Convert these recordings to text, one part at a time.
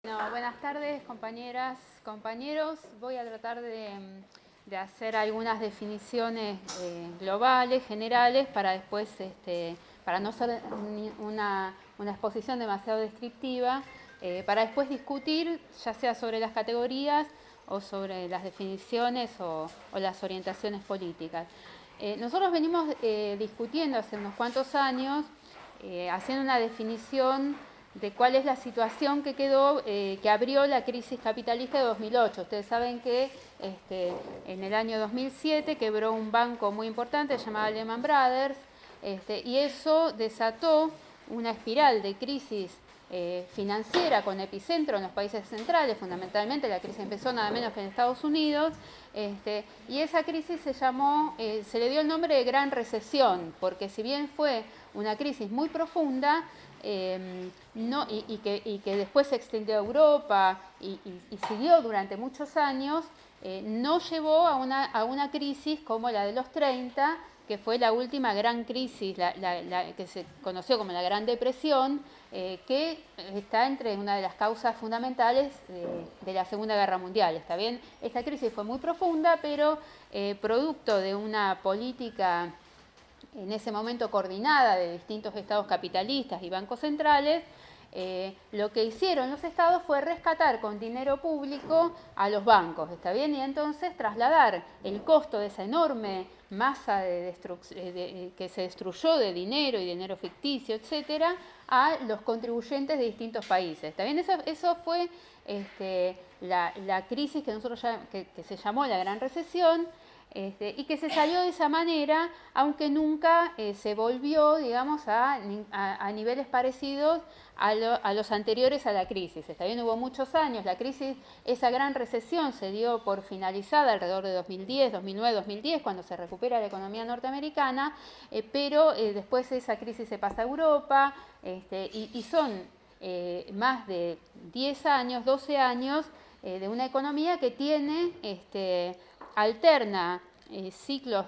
No, buenas tardes, compañeras, compañeros. Voy a tratar de hacer algunas definiciones globales, generales, para después, para no ser una exposición demasiado descriptiva, para después discutir, ya sea sobre las categorías o sobre las definiciones o las orientaciones políticas. Nosotros venimos discutiendo hace unos cuantos años, haciendo una definición de cuál es la situación que quedó, que abrió la crisis capitalista de 2008. Ustedes saben que en el año 2007 quebró un banco muy importante llamado Lehman Brothers, y eso desató una espiral de crisis financiera con epicentro en los países centrales. Fundamentalmente la crisis empezó nada menos que en Estados Unidos, y esa crisis se le dio el nombre de Gran Recesión, porque si bien fue una crisis muy profunda, y que después se extendió a Europa y siguió durante muchos años, no llevó a una crisis como la de los 30, que fue la última gran crisis, que se conoció como la Gran Depresión, que está entre una de las causas fundamentales de la Segunda Guerra Mundial. ¿Está bien? Esta crisis fue muy profunda, pero producto de una política en ese momento coordinada de distintos estados capitalistas y bancos centrales, lo que hicieron los estados fue rescatar con dinero público a los bancos, ¿está bien? Y entonces trasladar el costo de esa enorme masa que se destruyó de dinero y dinero ficticio, etcétera, a los contribuyentes de distintos países, ¿está bien? Eso fue la crisis que que se llamó la Gran Recesión, y que se salió de esa manera, aunque nunca se volvió, digamos, a niveles parecidos a los anteriores a la crisis. Está bien, hubo muchos años, la crisis, esa Gran Recesión se dio por finalizada alrededor de 2010, 2009, 2010, cuando se recupera la economía norteamericana, pero después esa crisis se pasa a Europa, y son más de 10 años, 12 años de una economía que tiene, alterna ciclos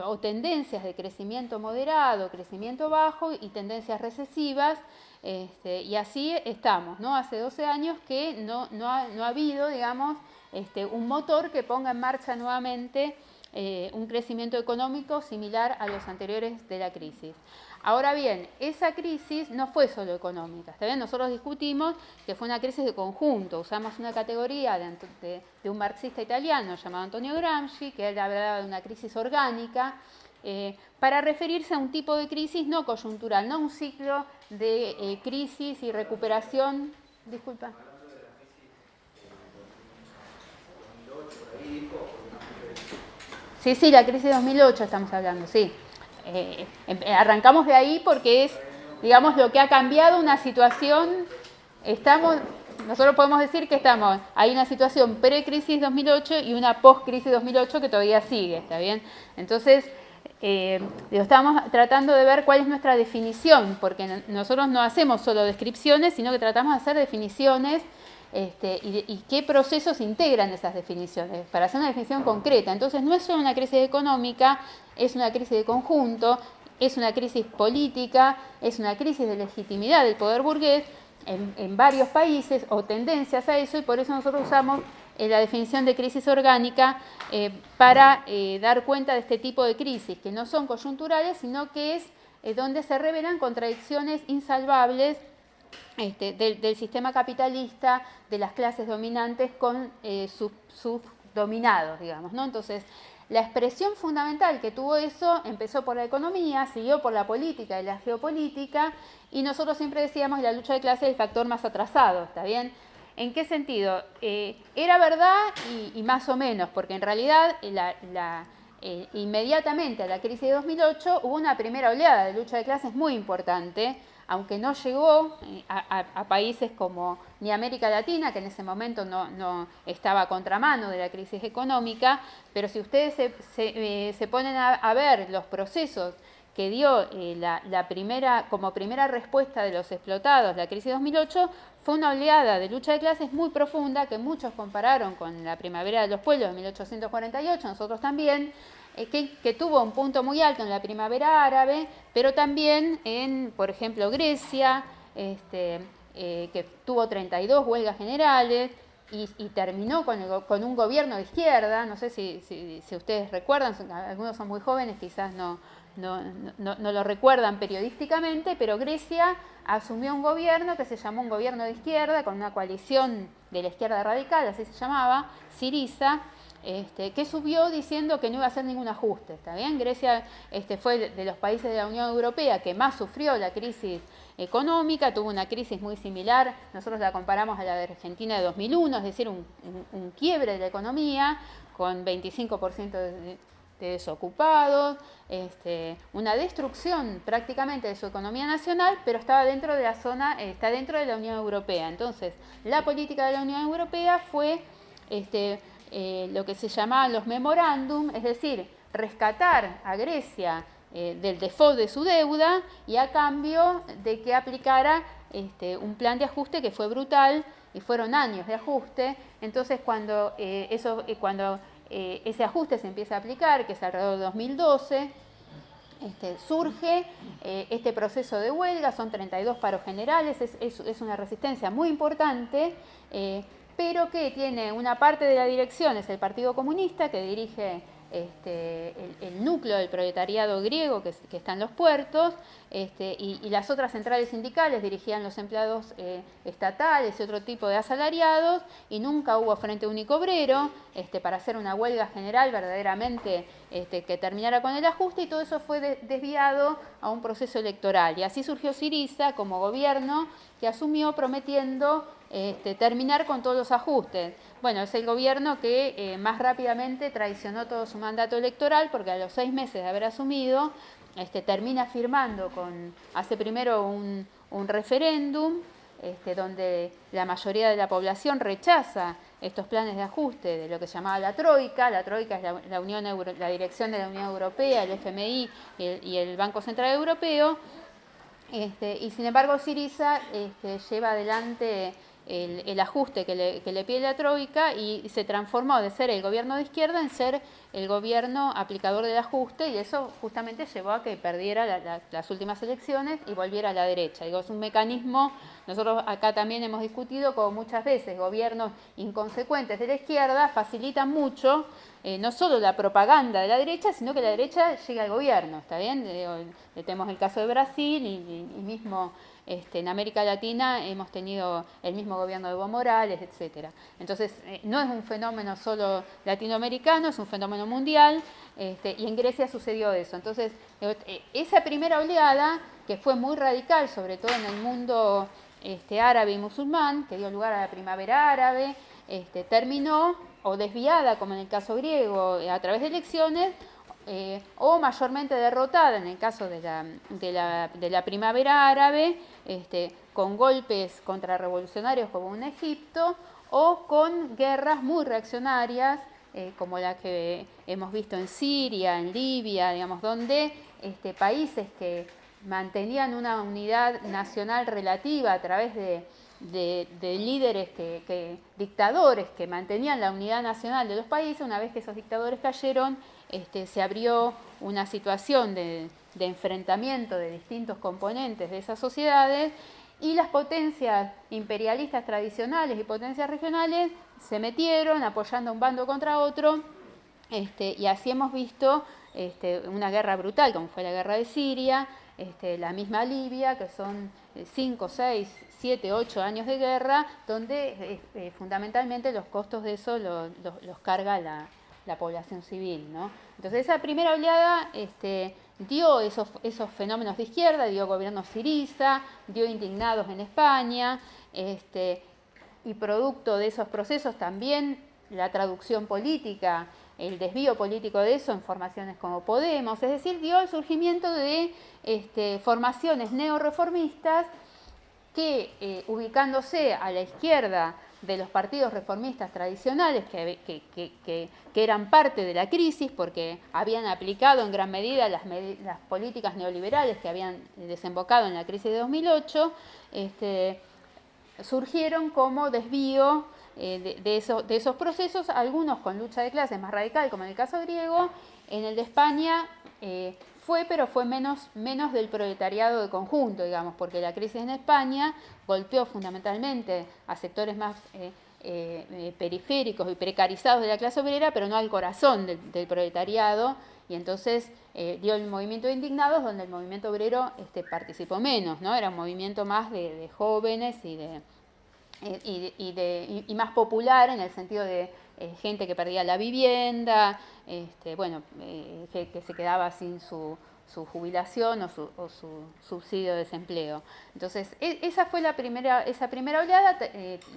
o tendencias de crecimiento moderado, crecimiento bajo y tendencias recesivas, y así estamos, ¿no? Hace 12 años que no ha habido, digamos, un motor que ponga en marcha nuevamente un crecimiento económico similar a los anteriores de la crisis. Ahora bien, esa crisis no fue solo económica, ¿está bien? Nosotros discutimos que fue una crisis de conjunto, usamos una categoría de un marxista italiano llamado Antonio Gramsci, que él hablaba de una crisis orgánica, para referirse a un tipo de crisis no coyuntural, no un ciclo de crisis y recuperación. Disculpa. Sí, la crisis de 2008 estamos hablando, sí. Arrancamos de ahí porque es, digamos, lo que ha cambiado una situación. Nosotros podemos decir que hay una situación pre-crisis 2008 y una post-crisis 2008 que todavía sigue, ¿está bien? Entonces, estamos tratando de ver cuál es nuestra definición, porque nosotros no hacemos solo descripciones, sino que tratamos de hacer definiciones, y qué procesos integran esas definiciones, para hacer una definición concreta. Entonces, no es solo una crisis económica, es una crisis de conjunto, es una crisis política, es una crisis de legitimidad del poder burgués en varios países, o tendencias a eso, y por eso nosotros usamos la definición de crisis orgánica para dar cuenta de este tipo de crisis, que no son coyunturales, sino que es donde se revelan contradicciones insalvables del sistema capitalista, de las clases dominantes con sus dominados, digamos, ¿no? Entonces, la expresión fundamental que tuvo eso empezó por la economía, siguió por la política y la geopolítica, y nosotros siempre decíamos que la lucha de clases es el factor más atrasado, ¿está bien? ¿En qué sentido? Era verdad y más o menos, porque en realidad inmediatamente a la crisis de 2008 hubo una primera oleada de lucha de clases muy importante, aunque no llegó a países como ni América Latina, que en ese momento no estaba a contramano de la crisis económica, pero si ustedes se ponen a ver los procesos que dio como primera respuesta de los explotados la crisis de 2008, fue una oleada de lucha de clases muy profunda, que muchos compararon con la primavera de los pueblos de 1848, nosotros también, que tuvo un punto muy alto en la primavera árabe, pero también en, por ejemplo, Grecia, que tuvo 32 huelgas generales y terminó con un gobierno de izquierda. No sé si ustedes recuerdan, algunos son muy jóvenes, quizás no lo recuerdan periodísticamente, pero Grecia asumió un gobierno que se llamó un gobierno de izquierda, con una coalición de la izquierda radical, así se llamaba, Syriza, que subió diciendo que no iba a hacer ningún ajuste. ¿Está bien? Grecia fue de los países de la Unión Europea que más sufrió la crisis económica, tuvo una crisis muy similar, nosotros la comparamos a la de Argentina de 2001, es decir, un quiebre de la economía, con 25% de desocupados, una destrucción prácticamente de su economía nacional, pero estaba dentro de la zona, está dentro de la Unión Europea. Entonces, la política de la Unión Europea fue lo que se llamaban los memorándum, es decir, rescatar a Grecia del default de su deuda y a cambio de que aplicara un plan de ajuste que fue brutal y fueron años de ajuste. Entonces, cuando ese ajuste se empieza a aplicar, que es alrededor de 2012, surge este proceso de huelga, son 32 paros generales, es una resistencia muy importante, pero que tiene una parte de la dirección, es el Partido Comunista, que dirige el núcleo del proletariado griego que está en los puertos, y las otras centrales sindicales dirigían los empleados estatales y otro tipo de asalariados, y nunca hubo Frente Único Obrero para hacer una huelga general verdaderamente que terminara con el ajuste, y todo eso fue desviado a un proceso electoral. Y así surgió Syriza como gobierno que asumió prometiendo terminar con todos los ajustes. Bueno, es el gobierno que más rápidamente traicionó todo su mandato electoral, porque a los 6 meses de haber asumido, termina firmando hace primero un referéndum, donde la mayoría de la población rechaza estos planes de ajuste de lo que se llamaba la Troika. La Troika es la dirección de la Unión Europea, el FMI y el Banco Central Europeo, y sin embargo Syriza lleva adelante el ajuste que le pide la Troika y se transformó de ser el gobierno de izquierda en ser el gobierno aplicador del ajuste, y eso justamente llevó a que perdiera las últimas elecciones y volviera a la derecha. Digo, es un mecanismo, nosotros acá también hemos discutido como muchas veces gobiernos inconsecuentes de la izquierda facilitan mucho no solo la propaganda de la derecha, sino que la derecha llega al gobierno, ¿está bien? Tenemos el caso de Brasil y mismo en América Latina hemos tenido el mismo gobierno de Evo Morales, etc. Entonces, no es un fenómeno solo latinoamericano, es un fenómeno mundial, y en Grecia sucedió eso. Entonces, esa primera oleada, que fue muy radical, sobre todo en el mundo árabe y musulmán, que dio lugar a la primavera árabe, terminó, o desviada, como en el caso griego, a través de elecciones, o mayormente derrotada en el caso de la primavera árabe, con golpes contrarrevolucionarios como en Egipto, o con guerras muy reaccionarias, como la que hemos visto en Siria, en Libia, digamos, donde países que mantenían una unidad nacional relativa a través de líderes, dictadores que mantenían la unidad nacional de los países, una vez que esos dictadores cayeron, se abrió una situación de enfrentamiento de distintos componentes de esas sociedades, y las potencias imperialistas tradicionales y potencias regionales se metieron apoyando un bando contra otro, y así hemos visto una guerra brutal, como fue la guerra de Siria, la misma Libia, que son 5, 6, 7, 8 años de guerra, donde fundamentalmente los costos de eso los carga la población civil, ¿no? Entonces esa primera oleada dio esos fenómenos de izquierda, dio gobierno Syriza, dio indignados en España, y producto de esos procesos también la traducción política, el desvío político de eso en formaciones como Podemos, es decir, dio el surgimiento de formaciones neorreformistas que, ubicándose a la izquierda de los partidos reformistas tradicionales que eran parte de la crisis porque habían aplicado en gran medida las políticas neoliberales que habían desembocado en la crisis de 2008, surgieron como desvío de esos procesos, algunos con lucha de clases más radical, como en el caso griego. En el de España pero fue menos del proletariado de conjunto, digamos, porque la crisis en España golpeó fundamentalmente a sectores más periféricos y precarizados de la clase obrera, pero no al corazón del proletariado, y entonces dio el movimiento de indignados, donde el movimiento obrero participó menos, ¿no? Era un movimiento más de jóvenes y más popular en el sentido de gente que perdía la vivienda, que se quedaba sin su jubilación o su subsidio de desempleo. Entonces, esa fue esa primera oleada,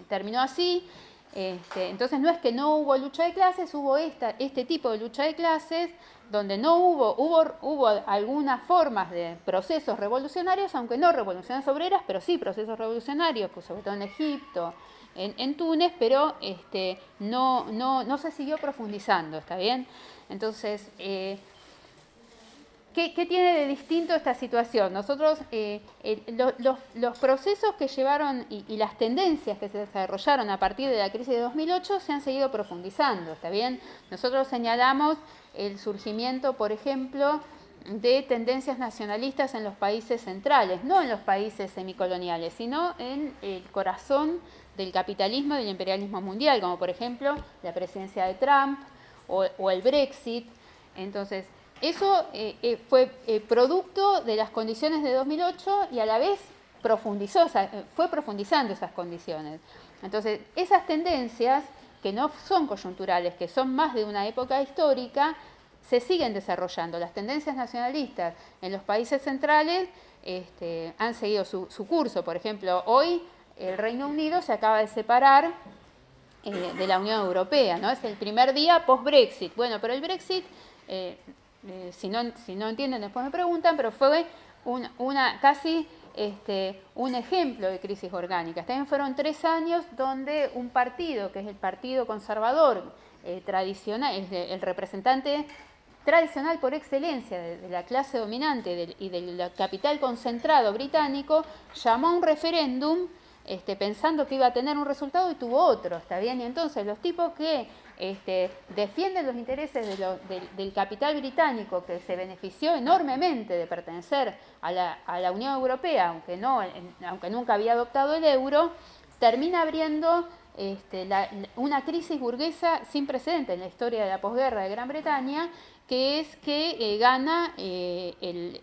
terminó así. Entonces, no es que no hubo lucha de clases, hubo este tipo de lucha de clases, donde no hubo algunas formas de procesos revolucionarios, aunque no revoluciones obreras, pero sí procesos revolucionarios, pues sobre todo en Egipto, en Túnez, pero no se siguió profundizando, ¿está bien? Entonces, ¿qué tiene de distinto esta situación? Nosotros, los procesos que llevaron y las tendencias que se desarrollaron a partir de la crisis de 2008 se han seguido profundizando, ¿está bien? Nosotros señalamos el surgimiento, por ejemplo, de tendencias nacionalistas en los países centrales, no en los países semicoloniales, sino en el corazón del capitalismo y del imperialismo mundial, como por ejemplo la presidencia de Trump o el Brexit. Entonces, eso fue producto de las condiciones de 2008 y a la vez fue profundizando esas condiciones. Entonces, esas tendencias, que no son coyunturales, que son más de una época histórica, se siguen desarrollando. Las tendencias nacionalistas en los países centrales han seguido su curso. Por ejemplo, hoy el Reino Unido se acaba de separar de la Unión Europea, ¿no? Es el primer día post-Brexit. Bueno, pero el Brexit, si no entienden, después me preguntan, pero fue casi un ejemplo de crisis orgánica. También fueron 3 años donde un partido, que es el Partido Conservador tradicional, es el representante tradicional por excelencia de la clase dominante y del capital concentrado británico, llamó a un referéndum pensando que iba a tener un resultado y tuvo otro, ¿está bien? Y entonces los tipos que defienden los intereses del capital británico, que se benefició enormemente de pertenecer a la Unión Europea, aunque nunca había adoptado el euro, termina abriendo una crisis burguesa sin precedentes en la historia de la posguerra de Gran Bretaña, que es que gana en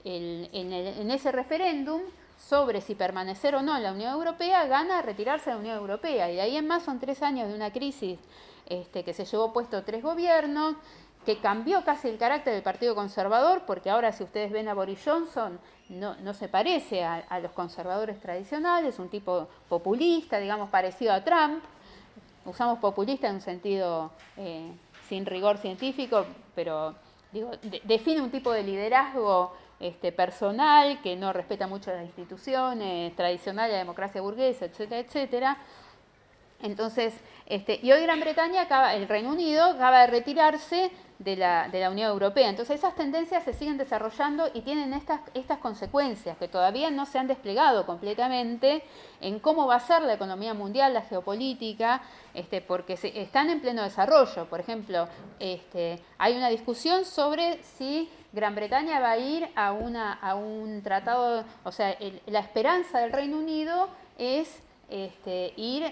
ese referéndum sobre si permanecer o no en la Unión Europea, gana retirarse de la Unión Europea. Y de ahí en más son 3 años de una crisis que se llevó puesto 3 gobiernos, que cambió casi el carácter del Partido Conservador, porque ahora si ustedes ven a Boris Johnson, no se parece a los conservadores tradicionales, un tipo populista, digamos, parecido a Trump. Usamos populista en un sentido sin rigor científico, pero define un tipo de liderazgo personal, que no respeta mucho las instituciones tradicionales, la democracia burguesa, etcétera, etcétera. Entonces, y hoy Gran Bretaña, el Reino Unido, acaba de retirarse de la Unión Europea. Entonces, esas tendencias se siguen desarrollando y tienen estas consecuencias que todavía no se han desplegado completamente en cómo va a ser la economía mundial, la geopolítica, porque están en pleno desarrollo. Por ejemplo, hay una discusión sobre si Gran Bretaña va a ir a un tratado, o sea, la esperanza del Reino Unido es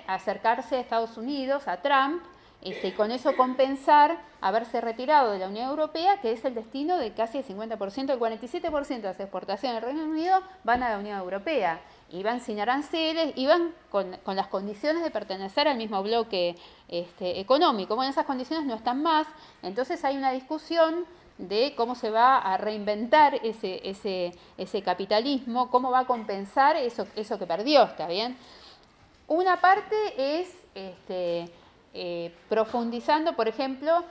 acercarse a Estados Unidos, a Trump, y con eso compensar haberse retirado de la Unión Europea, que es el destino de casi el 50%, el 47% de las exportaciones del Reino Unido van a la Unión Europea, y van sin aranceles, y van con las condiciones de pertenecer al mismo bloque económico. Bueno, esas condiciones no están más, entonces hay una discusión de cómo se va a reinventar ese capitalismo, cómo va a compensar eso que perdió, ¿está bien? Una parte es profundizando, por ejemplo,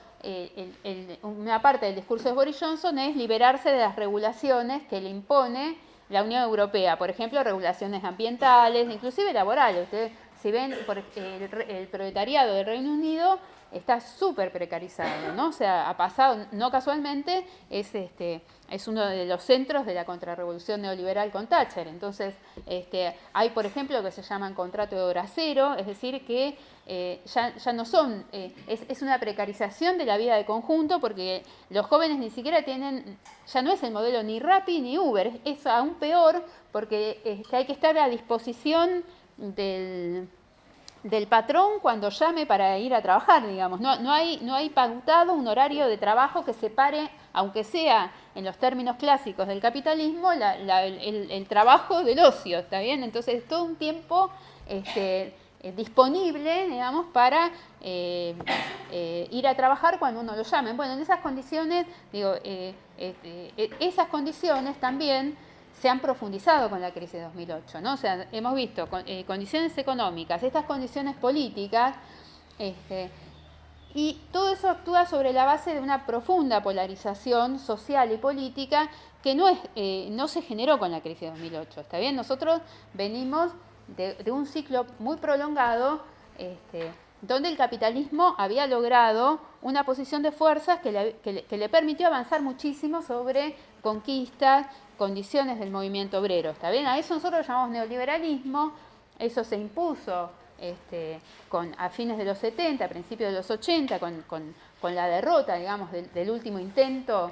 una parte del discurso de Boris Johnson es liberarse de las regulaciones que le impone la Unión Europea, por ejemplo, regulaciones ambientales, inclusive laborales. Ustedes si ven, el proletariado del Reino Unido está súper precarizado, ¿no? O sea, ha pasado, no casualmente, es uno de los centros de la contrarrevolución neoliberal con Thatcher. Entonces, hay, por ejemplo, lo que se llaman contrato de hora cero, es decir, que ya no son, es una precarización de la vida de conjunto, porque los jóvenes ni siquiera tienen, ya no es el modelo ni Rappi ni Uber, es aún peor, porque hay que estar a disposición del patrón cuando llame para ir a trabajar, digamos. No hay pautado un horario de trabajo que separe, aunque sea en los términos clásicos del capitalismo, el trabajo del ocio, ¿está bien? Entonces, todo un tiempo disponible, digamos, para ir a trabajar cuando uno lo llame. Bueno, en esas condiciones, digo, esas condiciones también se han profundizado con la crisis de 2008, ¿no? O sea, hemos visto condiciones económicas, estas condiciones políticas, y todo eso actúa sobre la base de una profunda polarización social y política que no se generó con la crisis de 2008, ¿está bien? Nosotros venimos de un ciclo muy prolongado, donde el capitalismo había logrado una posición de fuerzas que le permitió avanzar muchísimo sobre conquistas, condiciones del movimiento obrero, ¿está bien? A eso nosotros lo llamamos neoliberalismo. Eso se impuso a fines de los 70, a principios de los 80, con la derrota, digamos, del último intento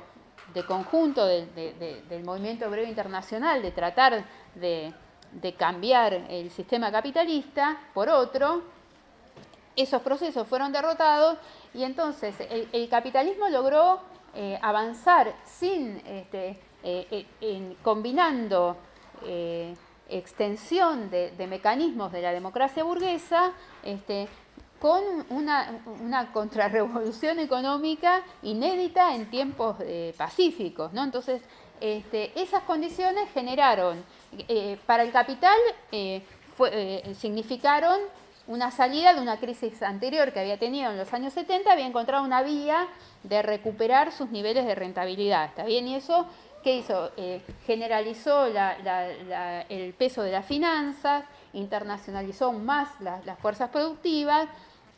de conjunto del movimiento obrero internacional de tratar de cambiar el sistema capitalista por otro. Esos procesos fueron derrotados y entonces el capitalismo logró avanzar combinando extensión de mecanismos de la democracia burguesa con una contrarrevolución económica inédita en tiempos pacíficos, ¿no? Entonces, esas condiciones generaron, para el capital, significaron una salida de una crisis anterior que había tenido en los años 70, había encontrado una vía de recuperar sus niveles de rentabilidad, ¿está bien? Y eso, ¿qué hizo? Generalizó el peso de las finanzas, internacionalizó aún más las fuerzas productivas,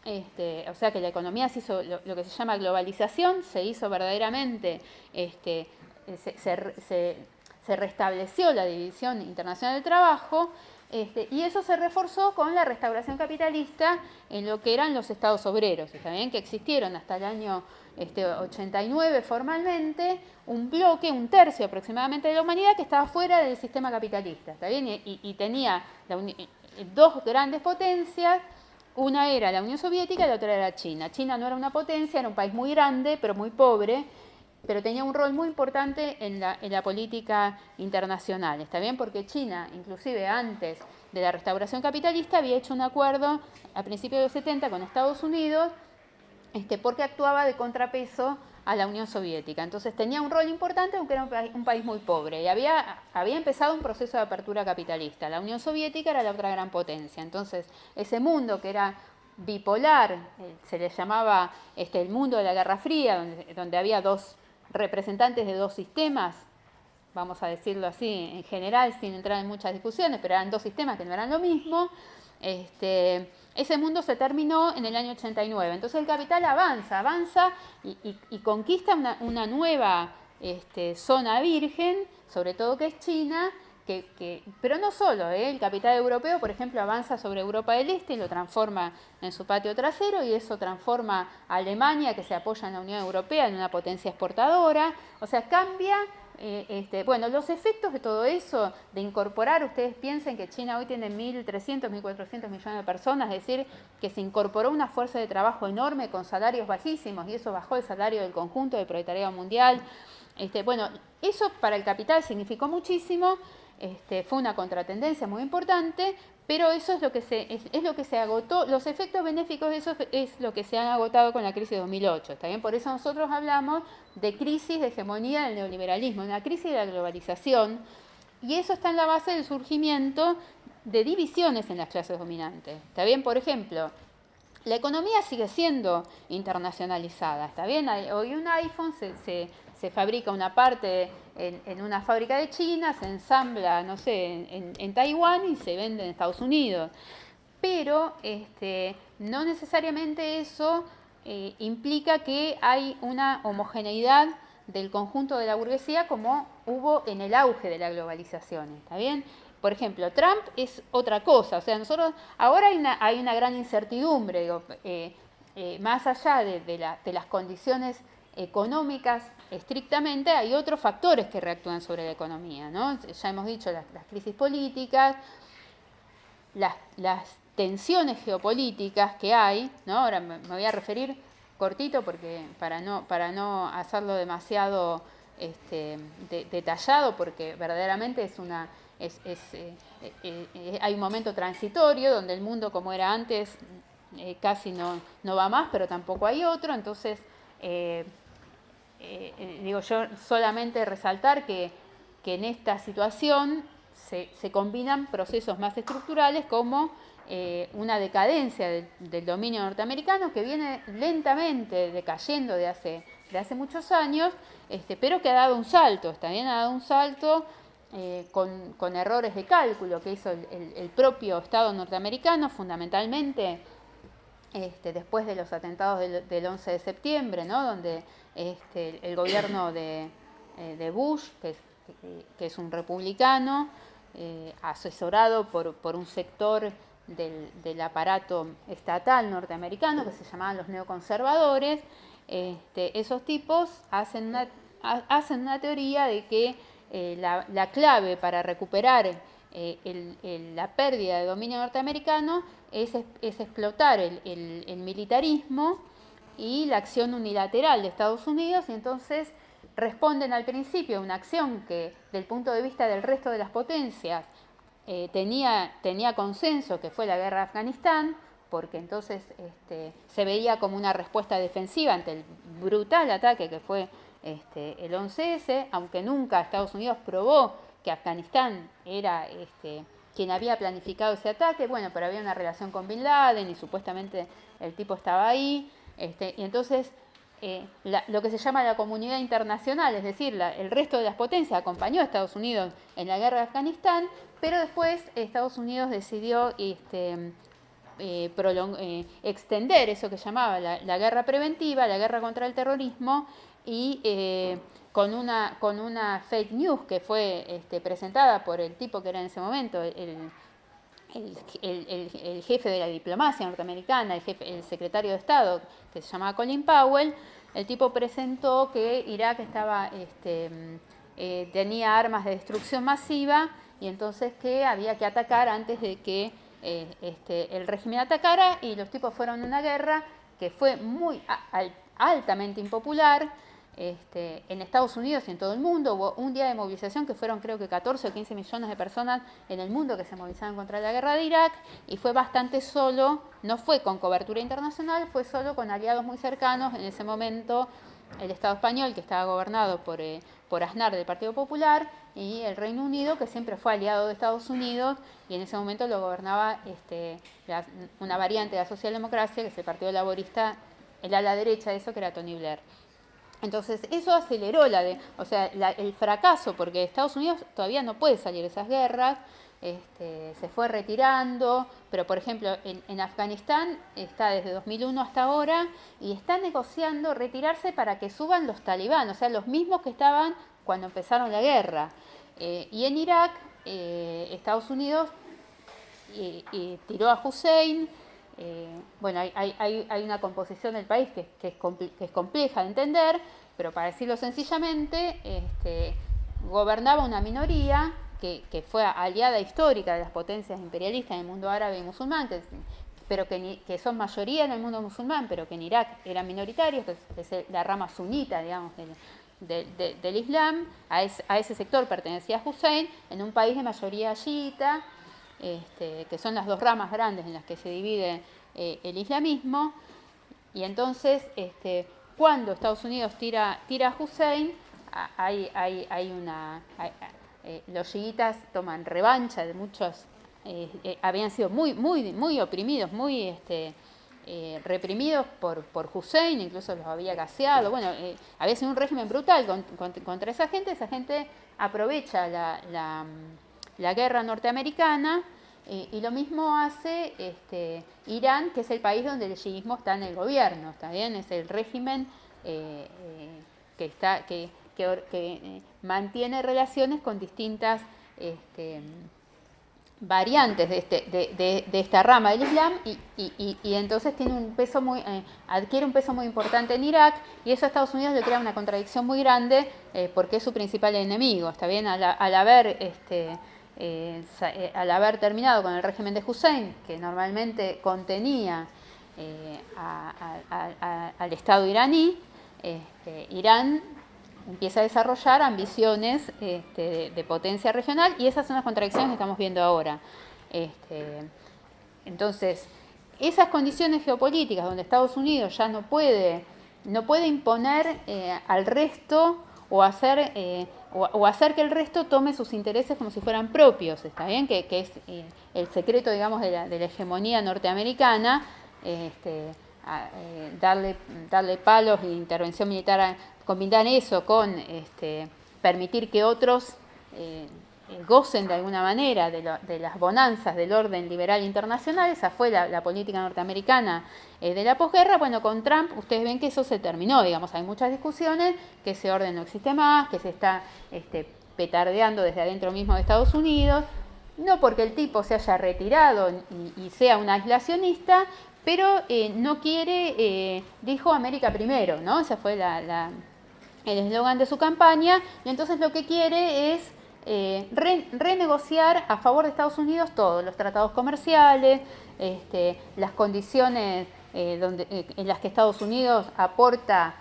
o sea que la economía se hizo lo que se llama globalización, se hizo verdaderamente, se restableció la división internacional del trabajo, y eso se reforzó con la restauración capitalista en lo que eran los estados obreros, ¿está bien? Que existieron hasta el año 89 formalmente, un bloque, un tercio aproximadamente de la humanidad que estaba fuera del sistema capitalista, ¿está bien? Y tenía dos grandes potencias, una era la Unión Soviética y la otra era China. China no era una potencia, era un país muy grande, pero muy pobre, pero tenía un rol muy importante en la política internacional, ¿está bien? Porque China, inclusive antes de la restauración capitalista, había hecho un acuerdo a principios de los 70 con Estados Unidos, porque actuaba de contrapeso a la Unión Soviética. Entonces tenía un rol importante, aunque era un país muy pobre, y había empezado un proceso de apertura capitalista. La Unión Soviética era la otra gran potencia. Entonces, ese mundo que era bipolar, se le llamaba el mundo de la Guerra Fría, donde había dos representantes de dos sistemas, vamos a decirlo así en general, sin entrar en muchas discusiones, pero eran dos sistemas que no eran lo mismo. Ese mundo se terminó en el año 89. Entonces el capital avanza y conquista una nueva zona virgen, sobre todo que es China, pero no solo, el capital europeo, por ejemplo, avanza sobre Europa del Este y lo transforma en su patio trasero, y eso transforma a Alemania, que se apoya en la Unión Europea, en una potencia exportadora. O sea, cambia. Bueno, los efectos de todo eso, de incorporar, ustedes piensen que China hoy tiene 1.300, 1.400 millones de personas, es decir, que se incorporó una fuerza de trabajo enorme con salarios bajísimos, y eso bajó el salario del conjunto del proletariado mundial. Bueno, eso para el capital significó muchísimo, fue una contratendencia muy importante, pero eso es lo que se agotó, los efectos benéficos de eso es lo que se han agotado con la crisis de 2008, ¿está bien? Por eso nosotros hablamos de crisis de hegemonía del neoliberalismo, una crisis de la globalización, y eso está en la base del surgimiento de divisiones en las clases dominantes, ¿está bien? Por ejemplo, la economía sigue siendo internacionalizada, ¿está bien? Hoy un iPhone se fabrica una parte en una fábrica de China, se ensambla, no sé, en Taiwán y se vende en Estados Unidos. pero no necesariamente eso implica que hay una homogeneidad del conjunto de la burguesía como hubo en el auge de la globalización, ¿está bien? Por ejemplo, Trump es otra cosa, o sea, nosotros ahora hay una gran incertidumbre, digo, más allá de las condiciones económicas estrictamente, hay otros factores que reactúan sobre la economía, ¿no? Ya hemos dicho las crisis políticas, las tensiones geopolíticas que hay, ¿no? Ahora me voy a referir cortito porque para no hacerlo demasiado detallado, porque verdaderamente hay un momento transitorio donde el mundo como era antes casi no va más, pero tampoco hay otro, entonces digo yo solamente resaltar que en esta situación se combinan procesos más estructurales como una decadencia del dominio norteamericano que viene lentamente decayendo de hace muchos años, pero que ha dado un salto, también ha dado un salto con errores de cálculo que hizo el propio Estado norteamericano, fundamentalmente después de los atentados del 11 de septiembre, ¿no? Donde el gobierno de Bush, que es un republicano, asesorado por un sector del aparato estatal norteamericano que se llamaban los neoconservadores, esos tipos hacen una teoría de que la clave para recuperar la pérdida de dominio norteamericano es explotar el militarismo y la acción unilateral de Estados Unidos, y entonces responden al principio a una acción que, del punto de vista del resto de las potencias, tenía consenso, que fue la guerra de Afganistán, porque entonces se veía como una respuesta defensiva ante el brutal ataque que fue el 11S, aunque nunca Estados Unidos probó que Afganistán era quien había planificado ese ataque, bueno, pero había una relación con Bin Laden y supuestamente el tipo estaba ahí, y entonces lo que se llama la comunidad internacional, es decir, el resto de las potencias acompañó a Estados Unidos en la guerra de Afganistán, pero después Estados Unidos decidió extender eso que llamaba la guerra preventiva, la guerra contra el terrorismo, y con una fake news que fue presentada por el tipo que era en ese momento el jefe de la diplomacia norteamericana, el secretario de Estado, que se llamaba Colin Powell. El tipo presentó que Irak tenía armas de destrucción masiva y entonces que había que atacar antes de que el régimen atacara, y los tipos fueron a una guerra que fue altamente impopular. En Estados Unidos y en todo el mundo hubo un día de movilización que fueron creo que 14 o 15 millones de personas en el mundo que se movilizaron contra la guerra de Irak, y fue bastante solo, no fue con cobertura internacional, fue solo con aliados muy cercanos. En ese momento el Estado español, que estaba gobernado por Aznar del Partido Popular, y el Reino Unido, que siempre fue aliado de Estados Unidos, y en ese momento lo gobernaba una variante de la socialdemocracia, que es el Partido Laborista, el ala derecha de eso, que era Tony Blair. Entonces eso aceleró el fracaso, porque Estados Unidos todavía no puede salir de esas guerras, se fue retirando, pero por ejemplo en Afganistán está desde 2001 hasta ahora y está negociando retirarse para que suban los talibanes, o sea, los mismos que estaban cuando empezaron la guerra. Y en Irak, Estados Unidos tiró a Hussein. Bueno, hay una composición del país que es compleja de entender, pero para decirlo sencillamente, gobernaba una minoría que fue aliada histórica de las potencias imperialistas en el mundo árabe y musulmán, pero que son mayoría en el mundo musulmán, pero que en Irak eran minoritarios, que es la rama sunita, digamos, del Islam. A ese sector pertenecía Hussein, en un país de mayoría chiita, que son las dos ramas grandes en las que se divide el islamismo. Y entonces, cuando Estados Unidos tira a Hussein, los chiitas toman revancha de muchos, habían sido muy oprimidos, muy reprimidos por Hussein, incluso los había gaseado. Bueno, había sido un régimen brutal contra esa gente. Esa gente aprovecha la guerra norteamericana Y lo mismo hace Irán, que es el país donde el chiismo está en el gobierno, ¿está bien? Es el régimen que mantiene relaciones con distintas variantes de esta rama del Islam y entonces tiene un peso adquiere un peso muy importante en Irak, y eso a Estados Unidos le crea una contradicción muy grande porque es su principal enemigo, ¿está bien? Al haber terminado con el régimen de Hussein, que normalmente contenía al Estado iraní, Irán empieza a desarrollar ambiciones de potencia regional, y esas son las contradicciones que estamos viendo ahora. Entonces, esas condiciones geopolíticas donde Estados Unidos ya no puede imponer al resto o hacer que el resto tome sus intereses como si fueran propios, ¿está bien? Que es el secreto, digamos, de la hegemonía norteamericana, darle palos e intervención militar, combinar eso con permitir que otros gocen de alguna manera de las bonanzas del orden liberal internacional. Esa fue la política norteamericana de la posguerra. Bueno, con Trump ustedes ven que eso se terminó, digamos, hay muchas discusiones, que ese orden no existe más, que se está petardeando desde adentro mismo de Estados Unidos, no porque el tipo se haya retirado y sea un aislacionista, pero no quiere, dijo América primero, ¿no? Ese fue el eslogan de su campaña, y entonces lo que quiere es renegociar a favor de Estados Unidos todos los tratados comerciales, las condiciones en las que Estados Unidos aporta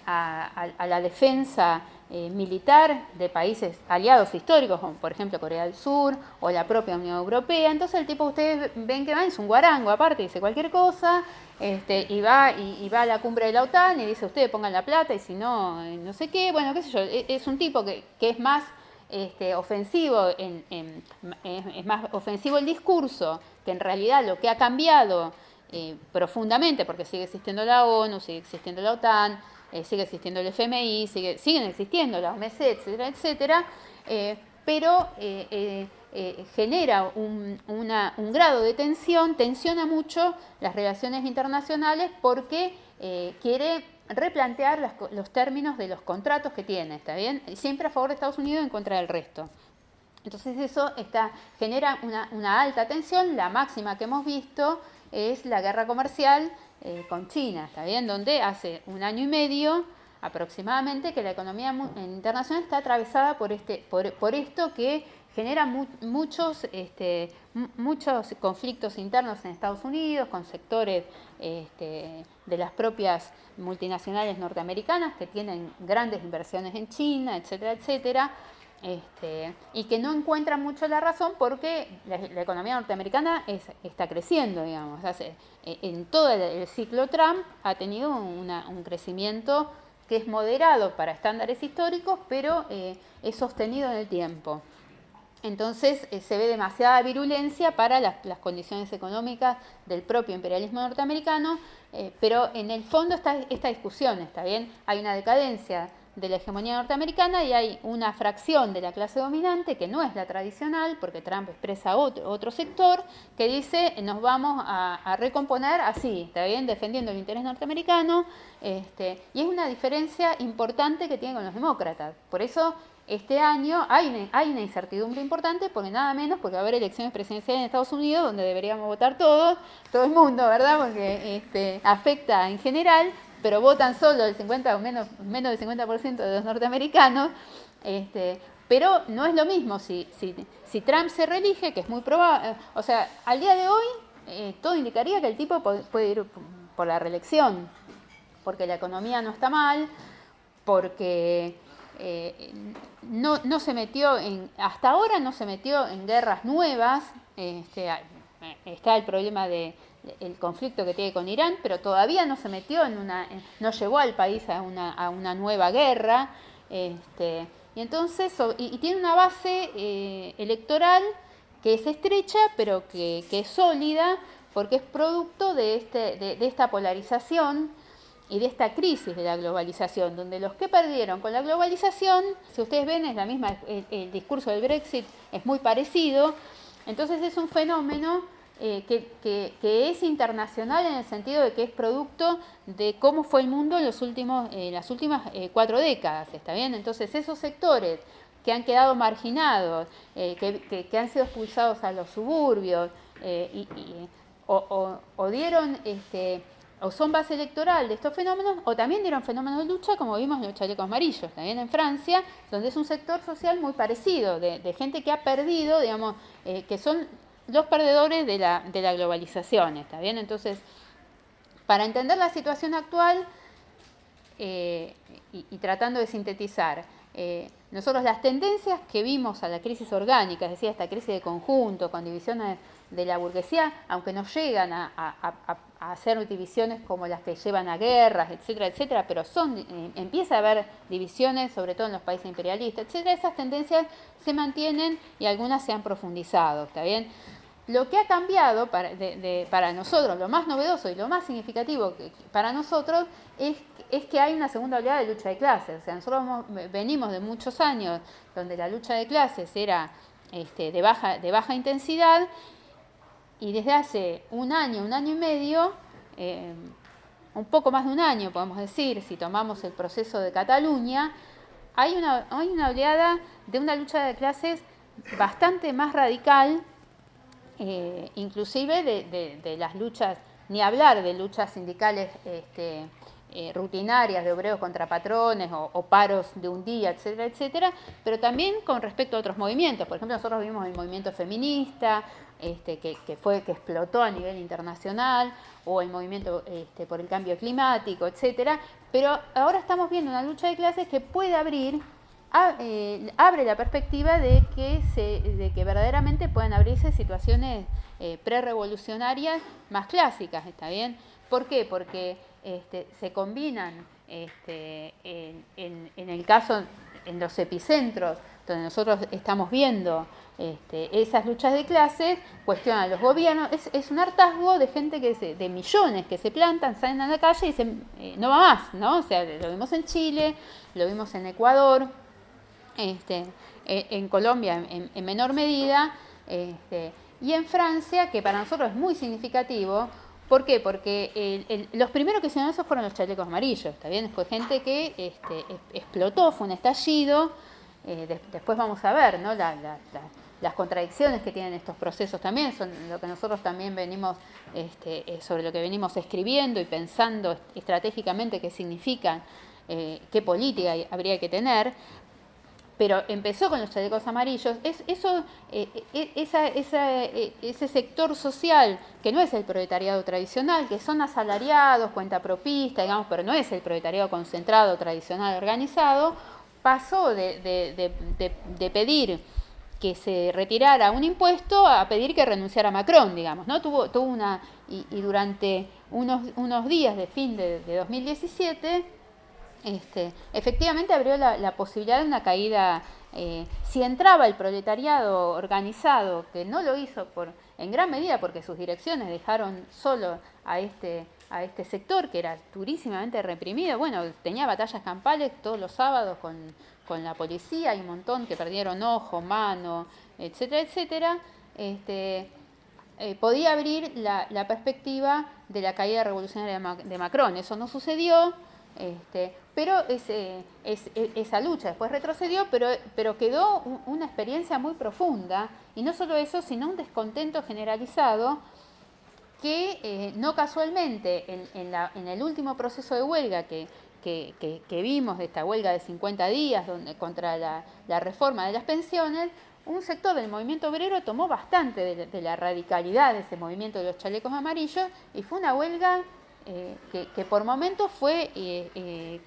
a la defensa militar de países aliados históricos, como por ejemplo Corea del Sur o la propia Unión Europea. Entonces el tipo, ustedes ven que va, es un guarango, aparte dice cualquier cosa, y va a la cumbre de la OTAN y dice, ustedes pongan la plata y si no, no sé qué, bueno, qué sé yo, es un tipo que es más ofensivo, es más ofensivo el discurso, que en realidad lo que ha cambiado profundamente, porque sigue existiendo la ONU, sigue existiendo la OTAN, sigue existiendo el FMI, siguen existiendo la OMC, etcétera, etcétera, pero genera un grado de tensión, tensiona mucho las relaciones internacionales porque quiere replantear los términos de los contratos que tiene, ¿está bien? Siempre a favor de Estados Unidos y en contra del resto. Entonces eso genera una alta tensión. La máxima que hemos visto es la guerra comercial con China, ¿está bien? Donde hace un año y medio aproximadamente que la economía internacional está atravesada por esto que genera muchos conflictos internos en Estados Unidos, con sectores de las propias multinacionales norteamericanas que tienen grandes inversiones en China, etcétera, etcétera, y que no encuentran mucho la razón porque la economía norteamericana está creciendo, digamos. En todo el ciclo Trump ha tenido un crecimiento que es moderado para estándares históricos, pero es sostenido en el tiempo. Entonces se ve demasiada virulencia para las condiciones económicas del propio imperialismo norteamericano, pero en el fondo está esta discusión, ¿está bien? Hay una decadencia de la hegemonía norteamericana y hay una fracción de la clase dominante que no es la tradicional, porque Trump expresa otro sector, que dice nos vamos a recomponer así, ¿está bien? Defendiendo el interés norteamericano, y es una diferencia importante que tiene con los demócratas. Por eso este año hay una incertidumbre importante, porque nada menos porque va a haber elecciones presidenciales en Estados Unidos donde deberíamos votar todo el mundo, ¿verdad? Porque afecta en general, pero votan solo el 50 o menos del 50% de los norteamericanos, pero no es lo mismo si Trump se reelige, que es muy probable, o sea, al día de hoy todo indicaría que el tipo puede ir por la reelección, porque la economía no está mal, porque no se metió hasta ahora no se metió en guerras nuevas, está el problema el conflicto que tiene con Irán, pero todavía no se metió no llevó al país a una nueva guerra, y entonces y tiene una base electoral que es estrecha, pero que es sólida, porque es producto de esta polarización y de esta crisis de la globalización, donde los que perdieron con la globalización, si ustedes ven, es la misma, el discurso del Brexit es muy parecido, Entonces es un fenómeno que es internacional en el sentido de que es producto de cómo fue el mundo en las últimas 4 décadas, ¿está bien? Entonces esos sectores que han quedado marginados, que han sido expulsados a los suburbios, o dieron o son base electoral de estos fenómenos, o también dieron fenómenos de lucha, como vimos en los chalecos amarillos, también en Francia, donde es un sector social muy parecido, de gente que ha perdido, digamos, que son los perdedores de la globalización, ¿está bien? Entonces, para entender la situación actual y tratando de sintetizar, nosotros las tendencias que vimos a la crisis orgánica, es decir, esta crisis de conjunto, con divisiones de la burguesía, aunque no llegan a hacer divisiones como las que llevan a guerras, etcétera, etcétera, pero empieza a haber divisiones, sobre todo en los países imperialistas, etcétera, esas tendencias se mantienen y algunas se han profundizado, ¿está bien? Lo que ha cambiado para nosotros, lo más novedoso y lo más significativo para nosotros es que hay una segunda oleada de lucha de clases. O sea, nosotros venimos de muchos años donde la lucha de clases era de baja intensidad, y desde hace un año y medio, un poco más de un año podemos decir, si tomamos el proceso de Cataluña, hay una oleada de una lucha de clases bastante más radical, inclusive de las luchas, ni hablar de luchas sindicales rutinarias de obreros contra patrones o paros de un día, etcétera, etcétera, pero también con respecto a otros movimientos. Por ejemplo, nosotros vimos el movimiento feminista, que explotó a nivel internacional, o el movimiento por el cambio climático, etcétera, pero ahora estamos viendo una lucha de clases que puede abre la perspectiva de que verdaderamente puedan abrirse situaciones prerrevolucionarias más clásicas, ¿está bien? ¿Por qué? Porque se combinan en el caso, en los epicentros, donde nosotros estamos viendo esas luchas de clases, cuestionan a los gobiernos, es un hartazgo de gente de millones que se plantan, salen a la calle y dicen, no va más, ¿no? O sea, lo vimos en Chile, lo vimos en Ecuador, en Colombia en menor medida, y en Francia, que para nosotros es muy significativo. ¿Por qué? Porque los primeros que hicieron eso fueron los chalecos amarillos, ¿está bien? Fue gente que explotó, fue un estallido. Después vamos a ver, ¿no? Las contradicciones que tienen estos procesos también son lo que nosotros también venimos, sobre lo que venimos escribiendo y pensando estratégicamente qué significan, qué política habría que tener. Pero empezó con los chalecos amarillos, ese sector social que no es el proletariado tradicional, que son asalariados, cuentapropistas, digamos, pero no es el proletariado concentrado, tradicional, organizado, pasó de pedir que se retirara un impuesto a pedir que renunciara Macron, digamos, ¿no? Tuvo y durante unos días de fin de 2017, efectivamente abrió la posibilidad de una caída. Si entraba el proletariado organizado, que no lo hizo en gran medida porque sus direcciones dejaron solo a este sector que era durísimamente reprimido, bueno, tenía batallas campales todos los sábados con la policía, hay un montón que perdieron ojo, mano, etcétera, etcétera, podía abrir la perspectiva de la caída revolucionaria de Macron. Eso no sucedió. Pero esa lucha después retrocedió, pero quedó una experiencia muy profunda, y no solo eso, sino un descontento generalizado que no casualmente en el último proceso de huelga que vimos, de esta huelga de 50 días contra la reforma de las pensiones, un sector del movimiento obrero tomó bastante de la radicalidad de ese movimiento de los chalecos amarillos, y fue una huelga que por momentos fue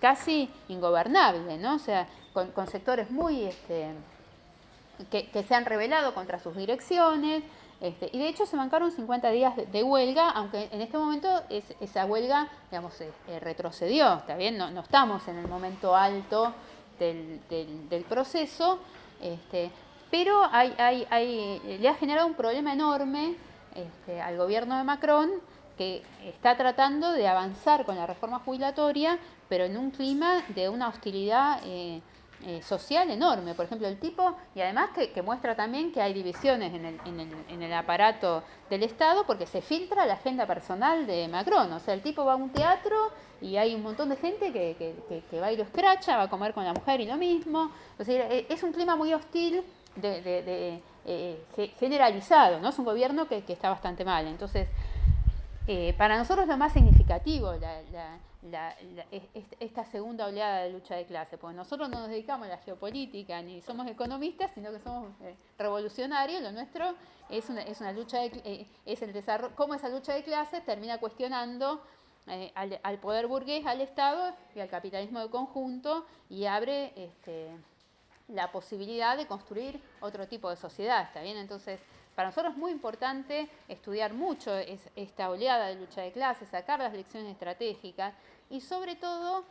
casi ingobernable, ¿no? O sea, con sectores muy que se han rebelado contra sus direcciones, y de hecho se bancaron 50 días de huelga, aunque en este momento esa huelga, digamos, retrocedió, ¿está bien? No estamos en el momento alto del proceso, pero le ha generado un problema enorme al gobierno de Macron, que está tratando de avanzar con la reforma jubilatoria, pero en un clima de una hostilidad social enorme. Por ejemplo, el tipo, y además que muestra también que hay divisiones en el aparato del Estado, porque se filtra la agenda personal de Macron. O sea, el tipo va a un teatro y hay un montón de gente que va y lo escracha, va a comer con la mujer y lo mismo. O sea, es un clima muy hostil generalizado, ¿no? Es un gobierno que está bastante mal. Entonces, para nosotros lo más significativo, esta segunda oleada de lucha de clase, porque nosotros no nos dedicamos a la geopolítica ni somos economistas, sino que somos revolucionarios. Lo nuestro es una lucha es el desarrollo, cómo esa lucha de clases termina cuestionando al poder burgués, al Estado y al capitalismo de conjunto, y abre la posibilidad de construir otro tipo de sociedad, ¿está bien? Entonces, para nosotros es muy importante estudiar mucho esta oleada de lucha de clases, sacar las lecciones estratégicas y sobre todo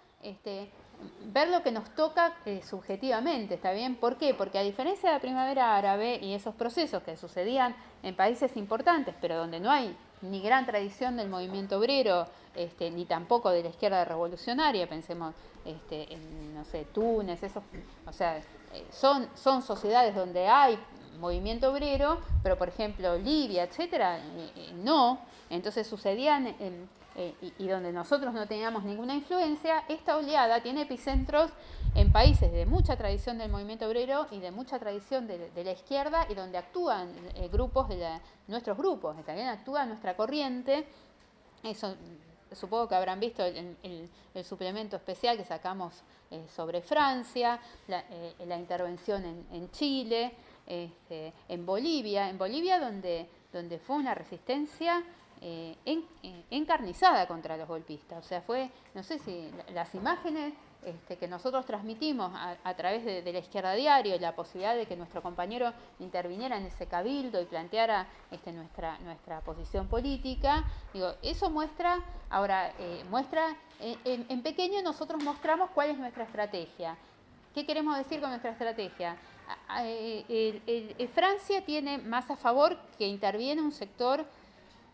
ver lo que nos toca subjetivamente, ¿está bien? ¿Por qué? Porque a diferencia de la primavera árabe y esos procesos que sucedían en países importantes, pero donde no hay ni gran tradición del movimiento obrero, ni tampoco de la izquierda revolucionaria, pensemos en, no sé, Túnez, o sea, son sociedades donde hay movimiento obrero, pero por ejemplo Libia, etcétera, no. Entonces sucedían y donde nosotros no teníamos ninguna influencia. Esta oleada tiene epicentros en países de mucha tradición del movimiento obrero y de mucha tradición de la izquierda, y donde actúan grupos nuestros grupos, también actúa nuestra corriente. Eso supongo que habrán visto el suplemento especial que sacamos sobre Francia, la intervención en Chile, en Bolivia donde fue una resistencia encarnizada contra los golpistas. O sea, no sé si las imágenes que nosotros transmitimos a través de la Izquierda Diario, y la posibilidad de que nuestro compañero interviniera en ese cabildo y planteara nuestra posición política, digo, eso muestra, en pequeño nosotros mostramos cuál es nuestra estrategia. ¿Qué queremos decir con nuestra estrategia? Francia tiene más a favor que interviene un sector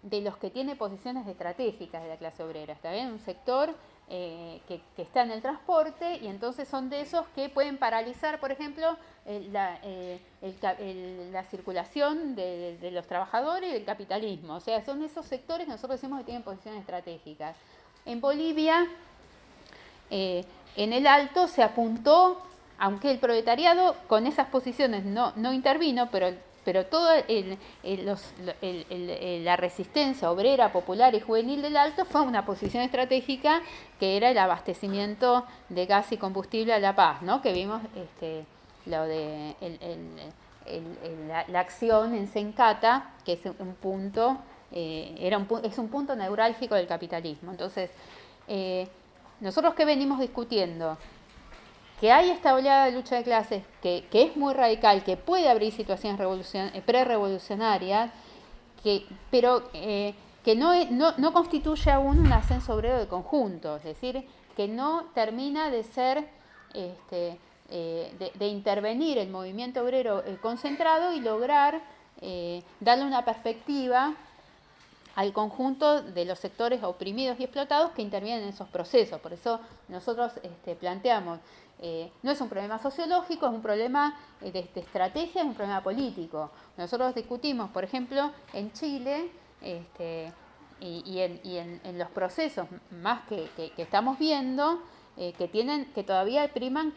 de los que tiene posiciones estratégicas de la clase obrera, ¿está bien? Un sector que está en el transporte, y entonces son de esos que pueden paralizar, por ejemplo, la circulación de los trabajadores y del capitalismo. O sea, son esos sectores que nosotros decimos que tienen posiciones estratégicas. En Bolivia, en el Alto se apuntó, aunque el proletariado con esas posiciones no intervino, pero toda la resistencia obrera, popular y juvenil del Alto fue una posición estratégica, que era el abastecimiento de gas y combustible a La Paz, ¿no? Que vimos lo de la acción en Sencata, que es un punto, es un punto neurálgico del capitalismo. Entonces, nosotros ¿qué venimos discutiendo? Que hay esta oleada de lucha de clases que es muy radical, que puede abrir situaciones pre-revolucionarias, pero que no constituye aún un ascenso obrero de conjunto, es decir, que no termina de ser, de intervenir el movimiento obrero concentrado y lograr darle una perspectiva al conjunto de los sectores oprimidos y explotados que intervienen en esos procesos. Por eso nosotros planteamos, no es un problema sociológico, es un problema de estrategia, es un problema político. Nosotros discutimos, por ejemplo, en Chile, y en los procesos más que estamos viendo, que todavía priman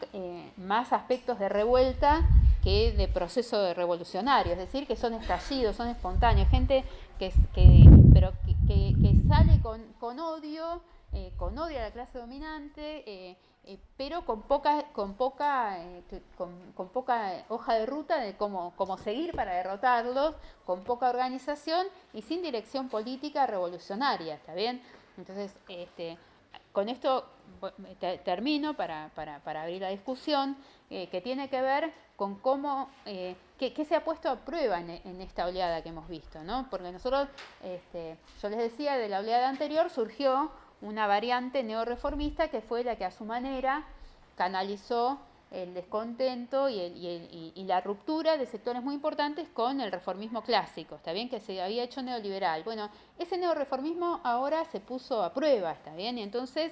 más aspectos de revuelta que de proceso revolucionario, es decir, que son estallidos, son espontáneos, gente que sale con odio a la clase dominante, pero con poca hoja de ruta de cómo seguir para derrotarlos, con poca organización y sin dirección política revolucionaria, ¿está bien? Entonces, con esto termino para abrir la discusión, que tiene que ver con cómo, qué se ha puesto a prueba en esta oleada que hemos visto, ¿no? Porque nosotros, yo les decía, de la oleada anterior surgió una variante neorreformista que fue la que a su manera canalizó el descontento y la ruptura de sectores muy importantes con el reformismo clásico, ¿está bien? Que se había hecho neoliberal. Bueno, ese neorreformismo ahora se puso a prueba, ¿está bien? Y entonces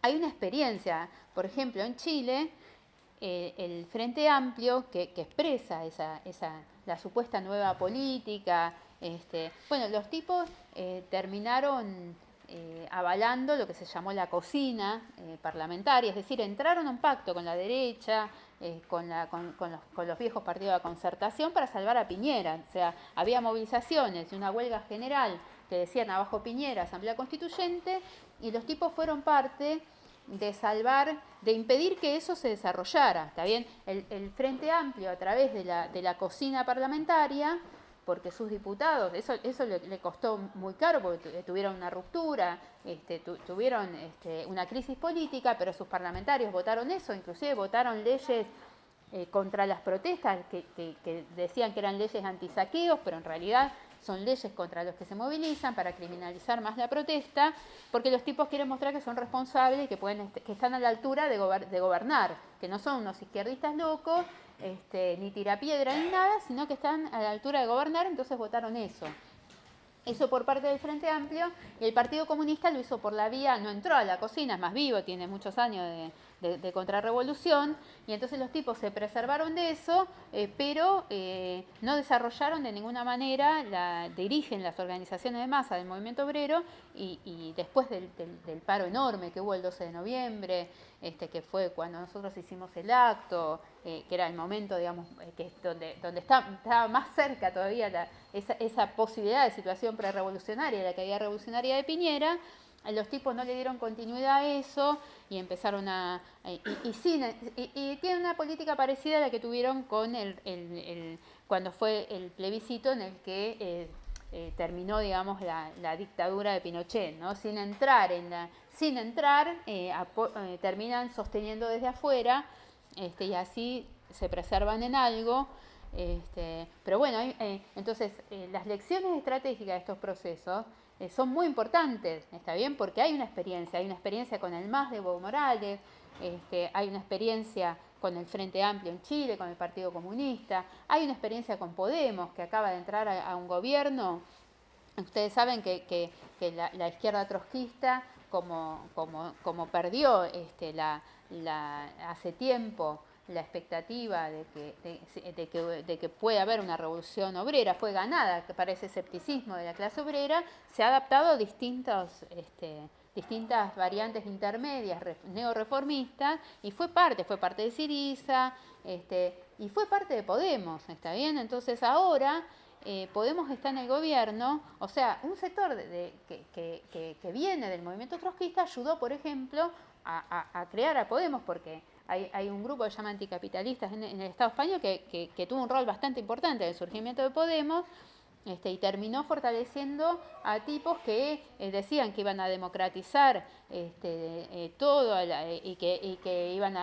hay una experiencia, por ejemplo, en Chile, el Frente Amplio, que expresa la supuesta nueva política, bueno, los tipos terminaron avalando lo que se llamó la cocina parlamentaria, es decir, entraron a un pacto con la derecha, con los viejos partidos de la concertación para salvar a Piñera. O sea, había movilizaciones y una huelga general que decían abajo Piñera, Asamblea Constituyente, y los tipos fueron parte de salvar, de impedir que eso se desarrollara. ¿Está bien? El Frente Amplio, a través de la cocina parlamentaria, porque sus diputados, eso le costó muy caro, porque tuvieron una ruptura, tuvieron una crisis política, pero sus parlamentarios votaron eso, inclusive votaron leyes contra las protestas, que decían que eran leyes antisaqueos, pero en realidad son leyes contra los que se movilizan para criminalizar más la protesta, porque los tipos quieren mostrar que son responsables y que están a la altura de gobernar, que no son unos izquierdistas locos, ni tirapiedra ni nada, sino que están a la altura de gobernar, entonces votaron eso. Eso por parte del Frente Amplio, y el Partido Comunista lo hizo por la vía, no entró a la cocina, es más vivo, tiene muchos años de contrarrevolución, y entonces los tipos se preservaron de eso, pero no desarrollaron de ninguna manera, dirigen las organizaciones de masa del movimiento obrero, y después del paro enorme que hubo el 12 de noviembre, que fue cuando nosotros hicimos el acto, que era el momento, digamos, donde estaba más cerca todavía esa posibilidad de situación prerevolucionaria, de la caída revolucionaria de Piñera. Los tipos no le dieron continuidad a eso y empezaron y tienen una política parecida a la que tuvieron con cuando fue el plebiscito en el que terminó, digamos, la dictadura de Pinochet, ¿no? Sin entrar, terminan sosteniendo desde afuera, y así se preservan en algo. Pero bueno, entonces las lecciones estratégicas de estos procesos son muy importantes, ¿está bien? Porque hay una experiencia con el MAS de Evo Morales, hay una experiencia con el Frente Amplio en Chile, con el Partido Comunista, hay una experiencia con Podemos, que acaba de entrar a un gobierno. Ustedes saben que la izquierda trotskista, como perdió hace tiempo la expectativa de que puede haber una revolución obrera, fue ganada para ese escepticismo de la clase obrera, se ha adaptado a distintas variantes intermedias neoreformistas, y fue parte de Syriza, y fue parte de Podemos, ¿está bien? Entonces ahora Podemos está en el gobierno, o sea, un sector que viene del movimiento trotskista ayudó, por ejemplo, a crear a Podemos, porque hay un grupo que se llama Anticapitalistas en el Estado español que tuvo un rol bastante importante en el surgimiento de Podemos, y terminó fortaleciendo a tipos que decían que iban a democratizar todo y que iban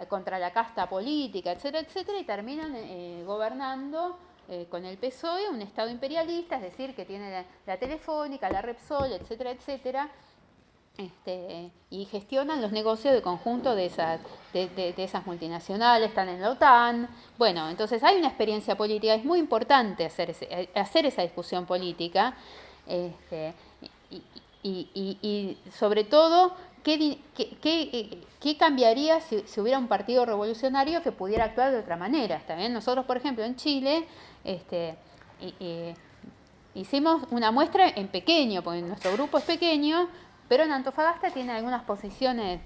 contra la casta política, etcétera, etcétera, y terminan gobernando con el PSOE, un Estado imperialista, es decir, que tiene la Telefónica, la Repsol, etcétera, etcétera, y gestionan los negocios de conjunto de esas multinacionales, están en la OTAN. Bueno, entonces hay una experiencia política, es muy importante hacer esa discusión política, y sobre todo, ¿qué cambiaría si hubiera un partido revolucionario que pudiera actuar de otra manera? ¿Está bien? Nosotros, por ejemplo, en Chile, hicimos una muestra en pequeño, porque nuestro grupo es pequeño, pero en Antofagasta tiene algunas posiciones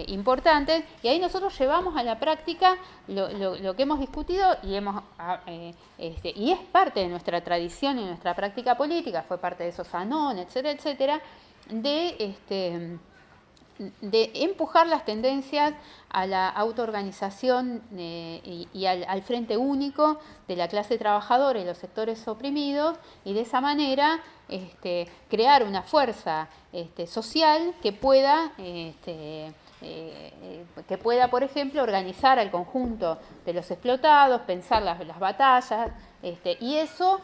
importantes, y ahí nosotros llevamos a la práctica lo que hemos discutido, y es parte de nuestra tradición y nuestra práctica política, fue parte de Sosanón, etcétera, etcétera, de empujar las tendencias a la autoorganización y al frente único de la clase trabajadora y los sectores oprimidos, y de esa manera crear una fuerza social que pueda, por ejemplo, organizar al conjunto de los explotados, pensar las batallas, y eso,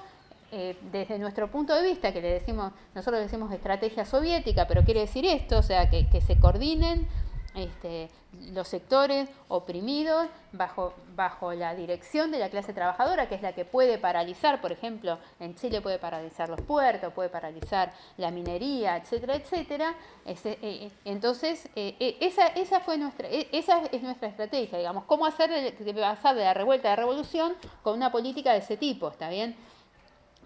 desde nuestro punto de vista, nosotros le decimos estrategia soviética, pero quiere decir esto, o sea, que se coordinen los sectores oprimidos bajo la dirección de la clase trabajadora, que es la que puede paralizar, por ejemplo, en Chile puede paralizar los puertos, puede paralizar la minería, etcétera, etcétera. Entonces, esa es nuestra estrategia, digamos, cómo pasar de la revuelta a la revolución con una política de ese tipo, ¿está bien?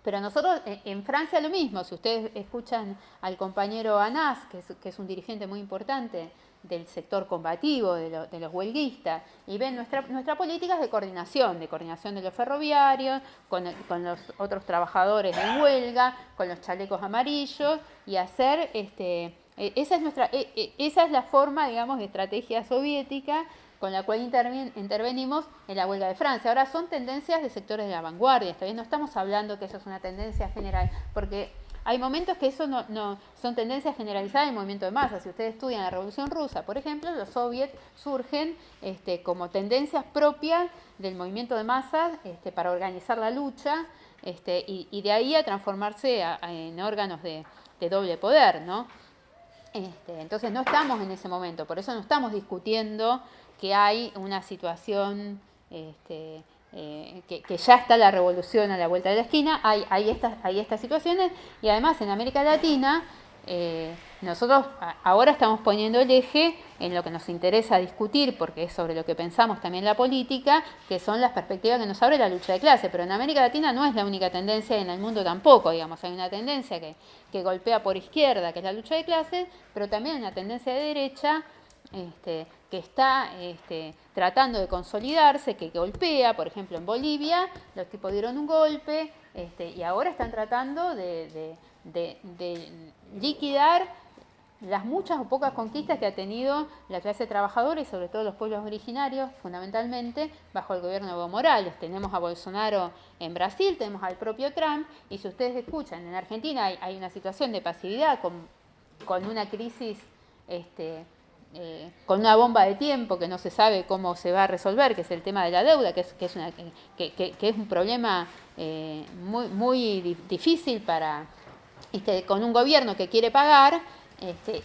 Pero nosotros en Francia lo mismo, si ustedes escuchan al compañero Anas, que es un dirigente muy importante del sector combativo, de los huelguistas, y ven nuestra política de coordinación de los ferroviarios, con los otros trabajadores en huelga, con los chalecos amarillos, y hacer, esa es la forma, digamos, de estrategia soviética con la cual intervenimos en la huelga de Francia. Ahora son tendencias de sectores de la vanguardia, ¿está bien? No estamos hablando que eso es una tendencia general, porque hay momentos que eso no son tendencias generalizadas del movimiento de masas. Si ustedes estudian la Revolución Rusa, por ejemplo, los soviets surgen como tendencias propias del movimiento de masas para organizar la lucha y de ahí a transformarse en órganos de doble poder, ¿no? Entonces no estamos en ese momento, por eso no estamos discutiendo que hay una situación que ya está la revolución a la vuelta de la esquina, hay estas situaciones, y además en América Latina nosotros ahora estamos poniendo el eje en lo que nos interesa discutir, porque es sobre lo que pensamos también la política, que son las perspectivas que nos abre la lucha de clase. Pero en América Latina no es la única tendencia, y en el mundo tampoco, digamos, hay una tendencia que golpea por izquierda, que es la lucha de clases, pero también una tendencia de derecha que está tratando de consolidarse, que golpea. Por ejemplo, en Bolivia los tipos dieron un golpe y ahora están tratando de liquidar las muchas o pocas conquistas que ha tenido la clase trabajadora y sobre todo los pueblos originarios, fundamentalmente bajo el gobierno de Evo Morales. Tenemos a Bolsonaro en Brasil, tenemos al propio Trump, y si ustedes escuchan, en Argentina hay una situación de pasividad con una crisis, con una bomba de tiempo que no se sabe cómo se va a resolver, que es el tema de la deuda, que es un problema muy difícil con un gobierno que quiere pagar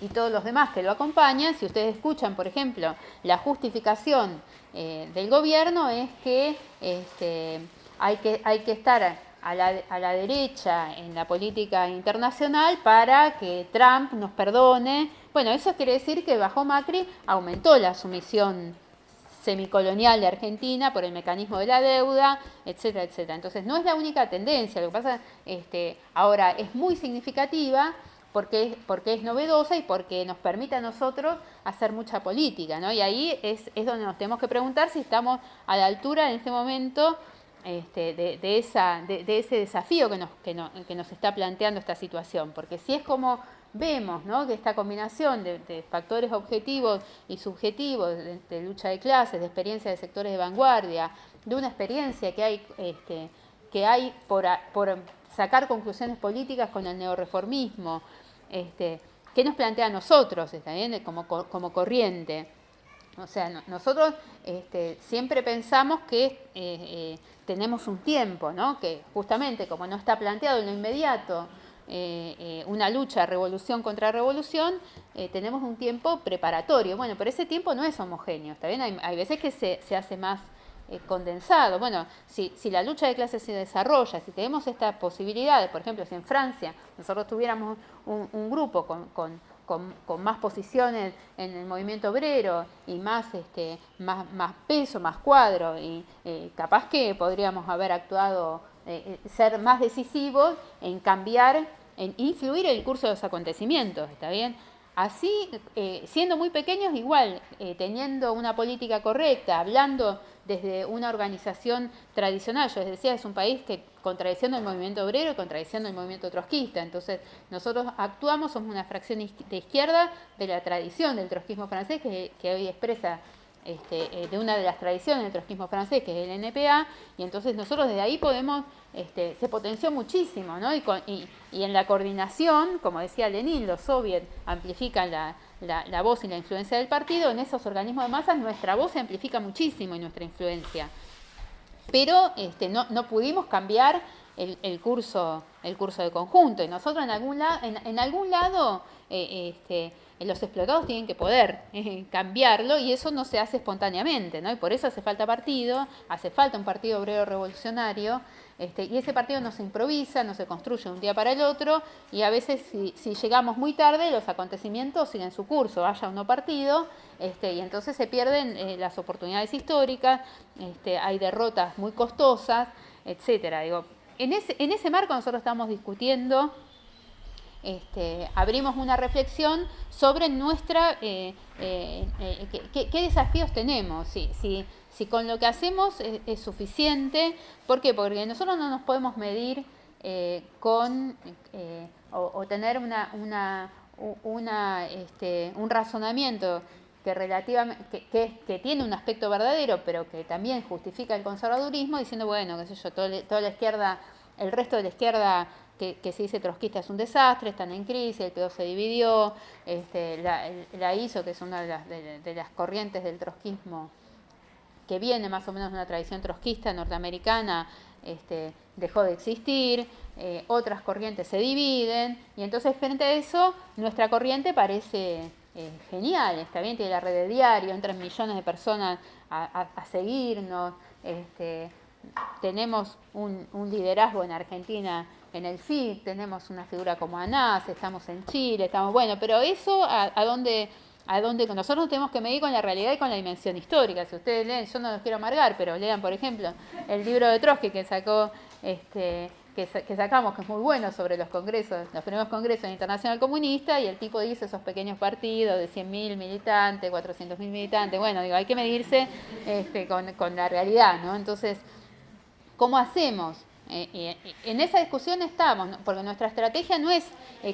y todos los demás que lo acompañan. Si ustedes escuchan, por ejemplo, la justificación del gobierno es que hay que estar a la derecha en la política internacional para que Trump nos perdone. Bueno, eso quiere decir que bajo Macri aumentó la sumisión semicolonial de Argentina por el mecanismo de la deuda, etcétera, etcétera. Entonces no es la única tendencia. Lo que pasa ahora es muy significativa porque es novedosa y porque nos permite a nosotros hacer mucha política, ¿no? Y ahí es donde nos tenemos que preguntar si estamos a la altura en este momento de ese desafío que nos está planteando esta situación. Porque si es como vemos, ¿no?, que esta combinación de factores objetivos y subjetivos, de lucha de clases, de experiencia de sectores de vanguardia, de una experiencia que hay por sacar conclusiones políticas con el neorreformismo, ¿qué nos plantea a nosotros, está bien?, como corriente? O sea, nosotros siempre pensamos que tenemos un tiempo, ¿no?, que justamente como no está planteado en lo inmediato una lucha revolución contra revolución, tenemos un tiempo preparatorio. Bueno, pero ese tiempo no es homogéneo, ¿está bien? Hay veces que se hace más condensado. Bueno, si la lucha de clases se desarrolla, si tenemos estas posibilidades, por ejemplo, si en Francia nosotros tuviéramos un grupo con más posiciones en el movimiento obrero y más peso, más cuadro, y capaz que podríamos haber actuado, ser más decisivos en cambiar, en influir el curso de los acontecimientos, ¿está bien? Así, siendo muy pequeños, igual, teniendo una política correcta, hablando desde una organización tradicional. Yo les decía, es un país que con tradición del movimiento obrero y con tradición del movimiento trotskista. Entonces, nosotros actuamos, somos una fracción de izquierda de la tradición del trotskismo francés, que hoy expresa de una de las tradiciones del trotskismo francés, que es el NPA, y entonces nosotros desde ahí podemos, se potenció muchísimo, ¿no? Y en la coordinación, como decía Lenin, los soviets amplifican la voz y la influencia del partido. En esos organismos de masas nuestra voz se amplifica muchísimo y nuestra influencia. Pero no pudimos cambiar el curso de conjunto. Y nosotros en algún lado los explotados tienen que poder cambiarlo, y eso no se hace espontáneamente, ¿no? Y por eso hace falta un partido obrero revolucionario, y ese partido no se improvisa, no se construye de un día para el otro, y a veces si llegamos muy tarde, los acontecimientos siguen su curso, haya o no partido, y entonces se pierden las oportunidades históricas, hay derrotas muy costosas, etcétera. Digo, en ese marco nosotros estamos discutiendo, abrimos una reflexión sobre qué desafíos tenemos, si con lo que hacemos es suficiente. ¿Por qué? Porque nosotros no nos podemos medir o tener un razonamiento que tiene un aspecto verdadero, pero que también justifica el conservadurismo, diciendo, bueno, qué sé yo, toda la izquierda, el resto de la izquierda que se dice trotskista es un desastre, están en crisis, el P2 se dividió, la ISO, que es una de las corrientes del trotskismo, que viene más o menos de una tradición trotskista norteamericana, dejó de existir, otras corrientes se dividen, y entonces frente a eso nuestra corriente parece genial, está bien, tiene la red de diario, entran millones de personas a seguirnos, tenemos un liderazgo en Argentina en el FIT, tenemos una figura como ANAS, estamos en Chile, bueno, pero eso a dónde nosotros nos tenemos que medir con la realidad y con la dimensión histórica. Si ustedes leen, yo no los quiero amargar, pero lean, por ejemplo, el libro de Trotsky que sacó, que sacamos, que es muy bueno, sobre los primeros congresos internacional comunista, y el tipo dice esos pequeños partidos de 100.000 militantes, 400.000 militantes. Bueno, digo, hay que medirse con la realidad, ¿no? Entonces, ¿cómo hacemos? En esa discusión estamos, ¿no? Porque nuestra estrategia no es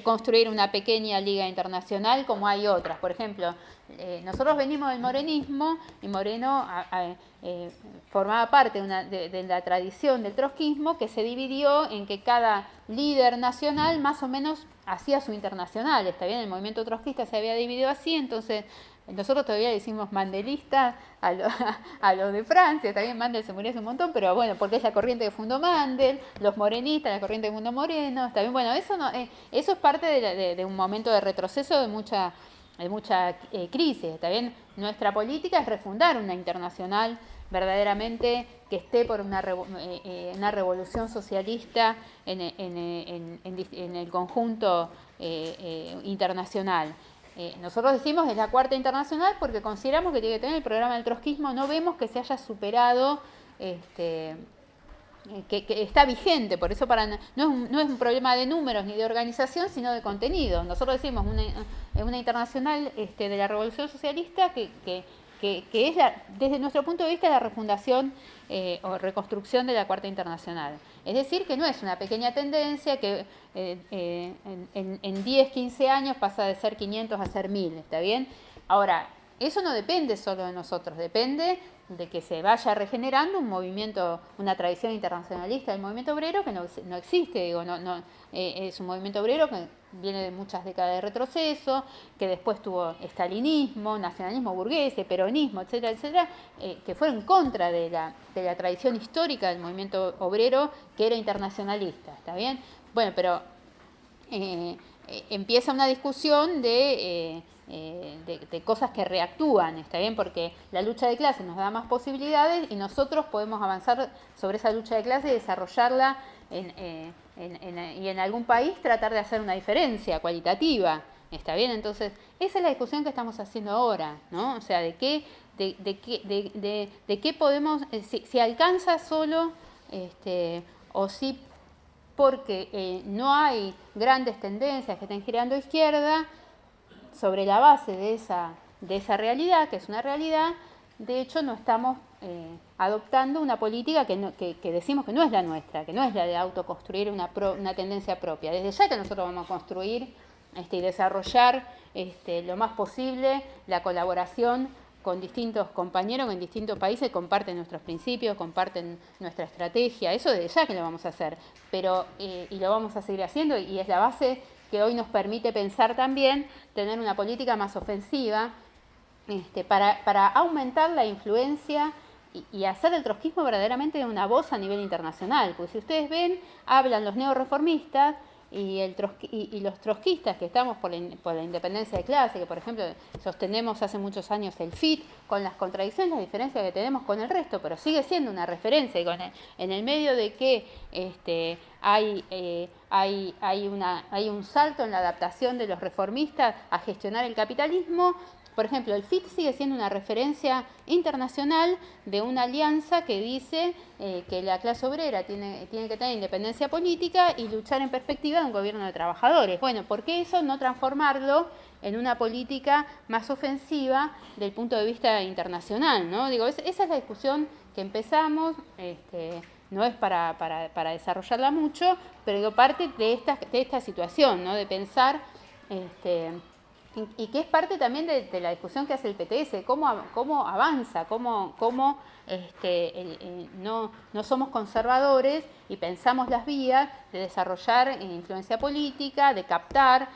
construir una pequeña liga internacional como hay otras. Por ejemplo, nosotros venimos del morenismo, y Moreno formaba parte de la tradición del trotskismo, que se dividió en que cada líder nacional más o menos hacía su internacional. Está bien, el movimiento trotskista se había dividido así, entonces nosotros todavía decimos mandelistas a los de Francia, también Mandel se murió hace un montón, pero bueno, porque es la corriente que fundó Mandel, los morenistas, la corriente que fundó Moreno, también, bueno, eso es parte de un momento de retroceso, de mucha crisis. Está bien, nuestra política es refundar una internacional verdaderamente que esté por una revolución socialista en el conjunto internacional. Nosotros decimos es la cuarta internacional porque consideramos que tiene que tener el programa del trotskismo, no vemos que se haya superado, que está vigente, por eso no es un problema de números ni de organización, sino de contenido. Nosotros decimos una internacional de la revolución socialista que es, desde nuestro punto de vista, la refundación o reconstrucción de la cuarta internacional. Es decir, que no es una pequeña tendencia que en 10, 15 años pasa de ser 500 a ser 1000, ¿está bien? Ahora, eso no depende solo de nosotros, depende de que se vaya regenerando un movimiento, una tradición internacionalista del movimiento obrero que no existe, digo, es un movimiento obrero que viene de muchas décadas de retroceso, que después tuvo estalinismo, nacionalismo burgués, peronismo, etcétera, etcétera, que fue en contra de la tradición histórica del movimiento obrero, que era internacionalista, ¿está bien? Bueno, pero empieza una discusión de cosas que reactúan, ¿está bien? Porque la lucha de clases nos da más posibilidades y nosotros podemos avanzar sobre esa lucha de clases y desarrollarla y en algún país tratar de hacer una diferencia cualitativa, ¿está bien? Entonces, esa es la discusión que estamos haciendo ahora, ¿no? O sea, de qué podemos, si alcanza solo, o si porque no hay grandes tendencias que estén girando a izquierda, sobre la base de esa realidad, que es una realidad, de hecho no estamos adoptando una política que decimos que no es la nuestra, que no es la de autoconstruir una tendencia propia. Desde ya que nosotros vamos a construir y desarrollar lo más posible la colaboración con distintos compañeros en distintos países, comparten nuestros principios, comparten nuestra estrategia, eso desde ya que lo vamos a hacer, pero y lo vamos a seguir haciendo, y es la base que hoy nos permite pensar también tener una política más ofensiva para aumentar la influencia y hacer del trotskismo verdaderamente una voz a nivel internacional. Porque si ustedes ven, hablan los neorreformistas y los trotskistas que estamos por la independencia de clase, que por ejemplo sostenemos hace muchos años el FIT, con las contradicciones, las diferencias que tenemos con el resto, pero sigue siendo una referencia, y en el medio de que hay un salto en la adaptación de los reformistas a gestionar el capitalismo. Por ejemplo, el FIT sigue siendo una referencia internacional de una alianza que dice que la clase obrera tiene que tener independencia política y luchar en perspectiva de un gobierno de trabajadores. Bueno, ¿por qué eso no transformarlo en una política más ofensiva del punto de vista internacional, ¿no? Digo, esa es la discusión que empezamos, no es para desarrollarla mucho, pero digo, parte de esta situación, ¿no? De pensar... y que es parte también de la discusión que hace el PTS, cómo avanza, cómo no somos conservadores y pensamos las vías de desarrollar influencia política, de captar,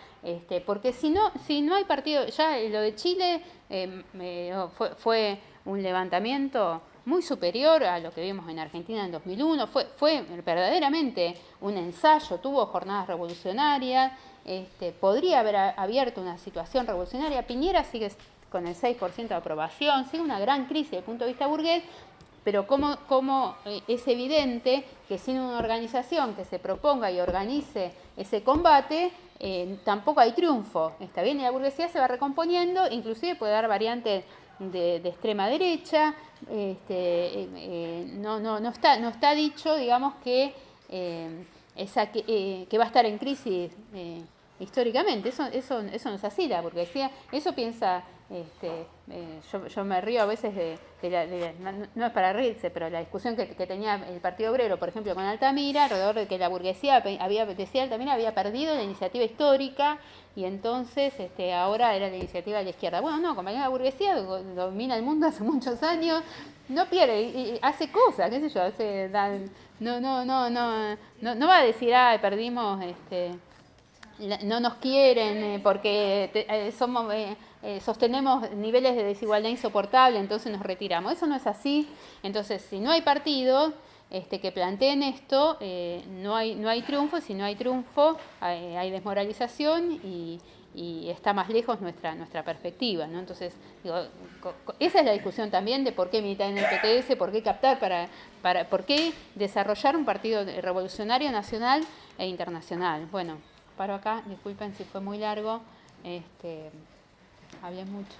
porque si no hay partido, ya lo de Chile fue un levantamiento muy superior a lo que vimos en Argentina en 2001, fue verdaderamente un ensayo, tuvo jornadas revolucionarias, podría haber abierto una situación revolucionaria. Piñera sigue con el 6% de aprobación, sigue una gran crisis desde el punto de vista burgués, pero como es evidente que sin una organización que se proponga y organice ese combate, tampoco hay triunfo. Está bien, y la burguesía se va recomponiendo, inclusive puede dar variantes de extrema derecha, no está dicho, digamos, que va a estar en crisis históricamente. Eso no es así, la burguesía. Eso piensa, yo me río a veces no es para reírse, pero la discusión que tenía el Partido Obrero, por ejemplo, con Altamira, alrededor de que la burguesía decía Altamira había perdido la iniciativa histórica y entonces ahora era la iniciativa de la izquierda. Bueno, no, compañera, la burguesía domina el mundo hace muchos años, no pierde, y hace cosas, qué sé yo, no va a decir, perdimos, no nos quieren porque sostenemos niveles de desigualdad insoportable, entonces nos retiramos. Eso no es así. Entonces, si no hay partidos que planteen esto, no hay triunfo. Si no hay triunfo, hay desmoralización y está más lejos nuestra perspectiva, ¿no? Entonces, digo, esa es la discusión también de por qué militar en el PTS, por qué captar, por qué desarrollar un partido revolucionario nacional e internacional. Bueno, paro acá, disculpen si fue muy largo, hablé mucho.